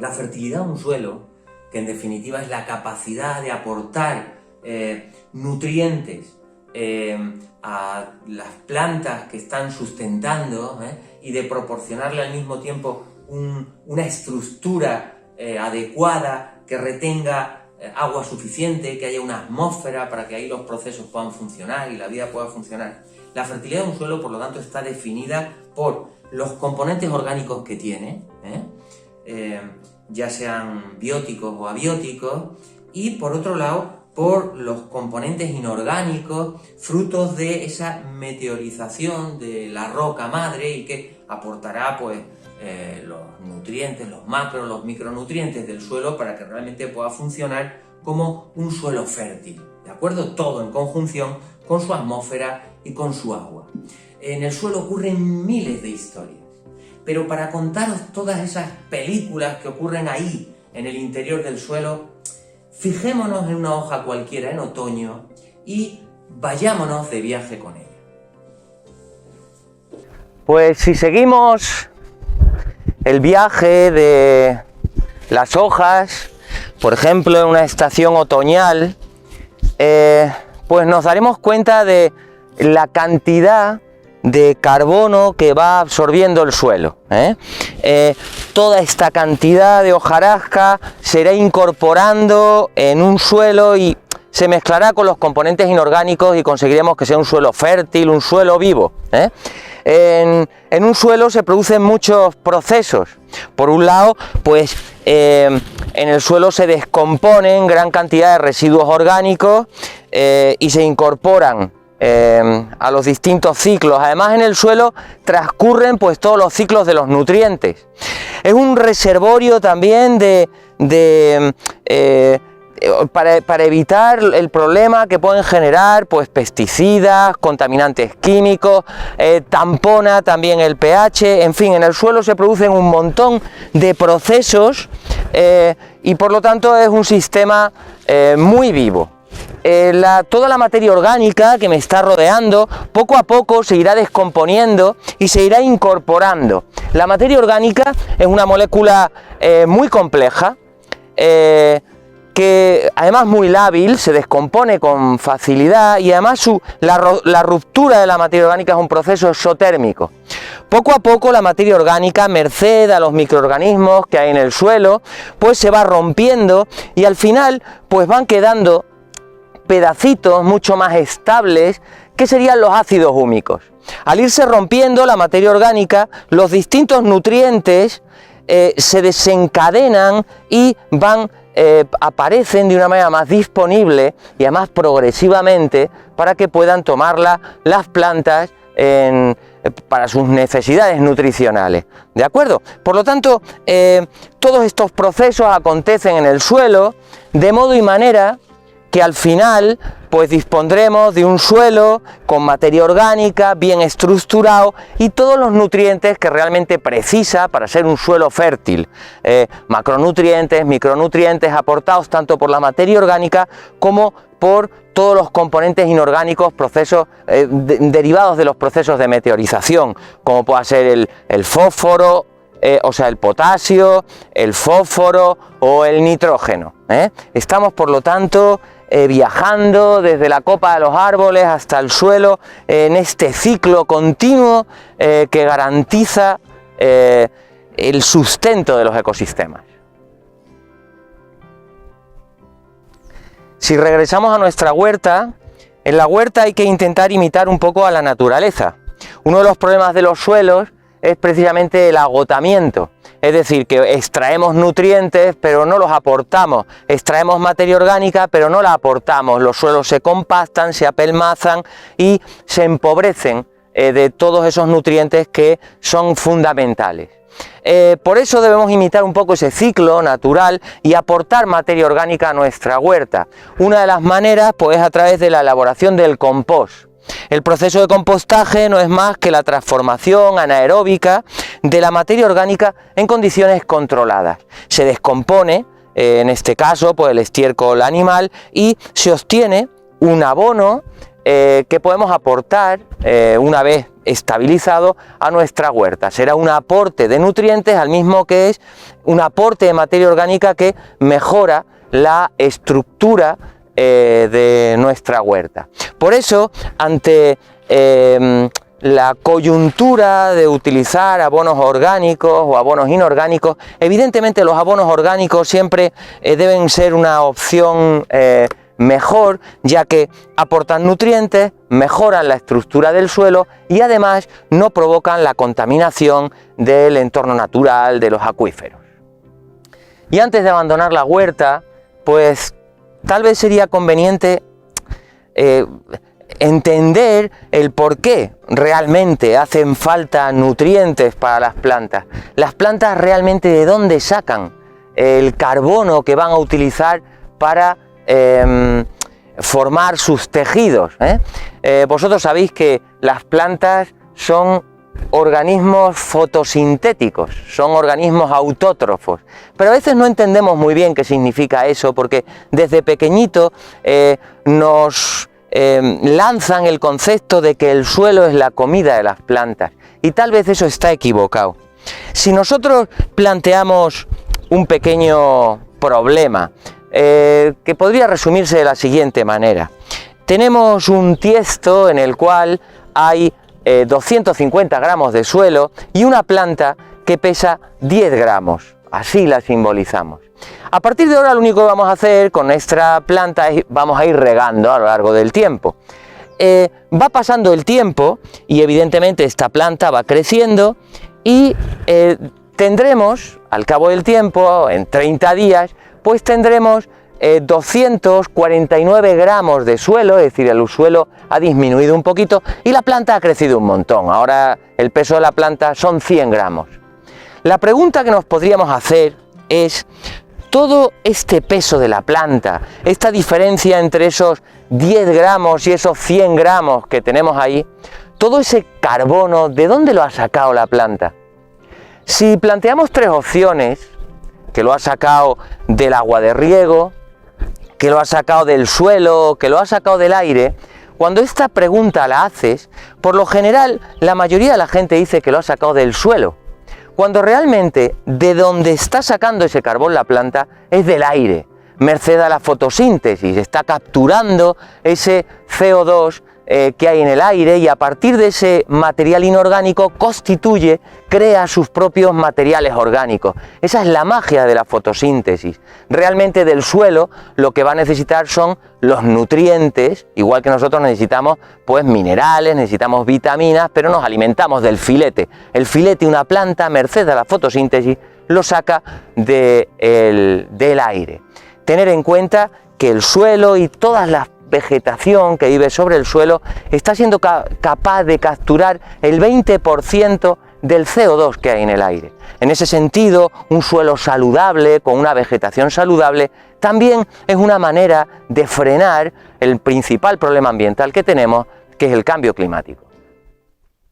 La fertilidad de un suelo, que en definitiva es la capacidad de aportar nutrientes a las plantas que están sustentando y de proporcionarle al mismo tiempo una estructura adecuada que retenga agua suficiente, que haya una atmósfera para que ahí los procesos puedan funcionar y la vida pueda funcionar. La fertilidad de un suelo, por lo tanto, está definida por los componentes orgánicos que tiene, ya sean bióticos o abióticos, y por otro lado, por los componentes inorgánicos, frutos de esa meteorización de la roca madre y que aportará pues los nutrientes, los macro, los micronutrientes del suelo para que realmente pueda funcionar como un suelo fértil, ¿de acuerdo? Todo en conjunción con su atmósfera y con su agua. En el suelo ocurren miles de historias, pero para contaros todas esas películas que ocurren ahí, en el interior del suelo, fijémonos en una hoja cualquiera en otoño y vayámonos de viaje con ella. Pues si seguimos el viaje de las hojas, por ejemplo en una estación otoñal, pues nos daremos cuenta de la cantidad de carbono que va absorbiendo el suelo. Toda esta cantidad de hojarasca se irá incorporando en un suelo y se mezclará con los componentes inorgánicos y conseguiremos que sea un suelo fértil, un suelo vivo. En un suelo se producen muchos procesos. Por un lado, pues en el suelo se descomponen gran cantidad de residuos orgánicos y se incorporan a los distintos ciclos. Además, en el suelo transcurren pues todos los ciclos de los nutrientes. Es un reservorio también para evitar el problema que pueden generar pues pesticidas, contaminantes químicos, tampona también el pH, en fin, en el suelo se producen un montón de procesos y por lo tanto es un sistema muy vivo. Toda la materia orgánica que me está rodeando poco a poco se irá descomponiendo y se irá incorporando. La materia orgánica es una molécula muy compleja, que además muy lábil, se descompone con facilidad y además la ruptura de la materia orgánica es un proceso exotérmico. Poco a poco la materia orgánica, merced a los microorganismos que hay en el suelo, pues se va rompiendo y al final pues van quedando pedacitos mucho más estables que serían los ácidos húmicos. Al irse rompiendo la materia orgánica, los distintos nutrientes se desencadenan y aparecen de una manera más disponible y además progresivamente para que puedan tomarla las plantas para sus necesidades nutricionales, ¿de acuerdo? Por lo tanto, todos estos procesos acontecen en el suelo de modo y manera que al final pues dispondremos de un suelo con materia orgánica bien estructurado y todos los nutrientes que realmente precisa para ser un suelo fértil, macronutrientes, micronutrientes aportados tanto por la materia orgánica como por todos los componentes inorgánicos, procesos derivados de los procesos de meteorización, como pueda ser el fósforo, o sea el potasio, el fósforo o el nitrógeno. Estamos por lo tanto viajando desde la copa de los árboles hasta el suelo en este ciclo continuo que garantiza el sustento de los ecosistemas. Si regresamos a nuestra huerta, en la huerta hay que intentar imitar un poco a la naturaleza. Uno de los problemas de los suelos es precisamente el agotamiento, es decir, que extraemos nutrientes pero no los aportamos, extraemos materia orgánica pero no la aportamos, los suelos se compactan, se apelmazan y se empobrecen de todos esos nutrientes que son fundamentales. Por eso debemos imitar un poco ese ciclo natural y aportar materia orgánica a nuestra huerta. Una de las maneras pues es a través de la elaboración del compost. El proceso de compostaje no es más que la transformación anaeróbica de la materia orgánica en condiciones controladas. Se descompone, en este caso, pues el estiércol animal y se obtiene un abono que podemos aportar una vez estabilizado, a nuestra huerta. Será un aporte de nutrientes al mismo que es un aporte de materia orgánica que mejora la estructura de nuestra huerta. Por eso, ante la coyuntura de utilizar abonos orgánicos o abonos inorgánicos, evidentemente los abonos orgánicos siempre deben ser una opción mejor, ya que aportan nutrientes, mejoran la estructura del suelo y además no provocan la contaminación del entorno natural, de los acuíferos. Y antes de abandonar la huerta, pues tal vez sería conveniente entender el por qué realmente hacen falta nutrientes para las plantas. Las plantas realmente de dónde sacan el carbono que van a utilizar para formar sus tejidos. Vosotros sabéis que las plantas son organismos fotosintéticos, son organismos autótrofos, pero a veces no entendemos muy bien qué significa eso, porque desde pequeñito nos lanzan el concepto de que el suelo es la comida de las plantas, y tal vez eso está equivocado. Si nosotros planteamos un pequeño problema, que podría resumirse de la siguiente manera: tenemos un tiesto en el cual hay 250 gramos de suelo y una planta que pesa 10 gramos, así la simbolizamos. A partir de ahora lo único que vamos a hacer con nuestra planta es vamos a ir regando a lo largo del tiempo. Va pasando el tiempo y evidentemente esta planta va creciendo y tendremos, al cabo del tiempo, en 30 días, pues tendremos 249 gramos de suelo, es decir, el suelo ha disminuido un poquito y la planta ha crecido un montón. Ahora el peso de la planta son 100 gramos. La pregunta que nos podríamos hacer es: todo este peso de la planta, esta diferencia entre esos 10 gramos y esos 100 gramos que tenemos ahí, todo ese carbono, ¿de dónde lo ha sacado la planta? Si planteamos tres opciones, que lo ha sacado del agua de riego, que lo ha sacado del suelo, que lo ha sacado del aire, cuando esta pregunta la haces, por lo general la mayoría de la gente dice que lo ha sacado del suelo, cuando realmente de donde está sacando ese carbón la planta es del aire, merced a la fotosíntesis, está capturando ese CO2 que hay en el aire y a partir de ese material inorgánico constituye, crea sus propios materiales orgánicos. Esa es la magia de la fotosíntesis. Realmente del suelo lo que va a necesitar son los nutrientes, igual que nosotros necesitamos pues minerales, necesitamos vitaminas, pero nos alimentamos del filete. El filete, una planta, merced a la fotosíntesis, lo saca del aire. Tener en cuenta que el suelo y todas las vegetación que vive sobre el suelo está siendo capaz de capturar el 20% del CO2 que hay en el aire. En ese sentido, un suelo saludable, con una vegetación saludable, también es una manera de frenar el principal problema ambiental que tenemos, que es el cambio climático.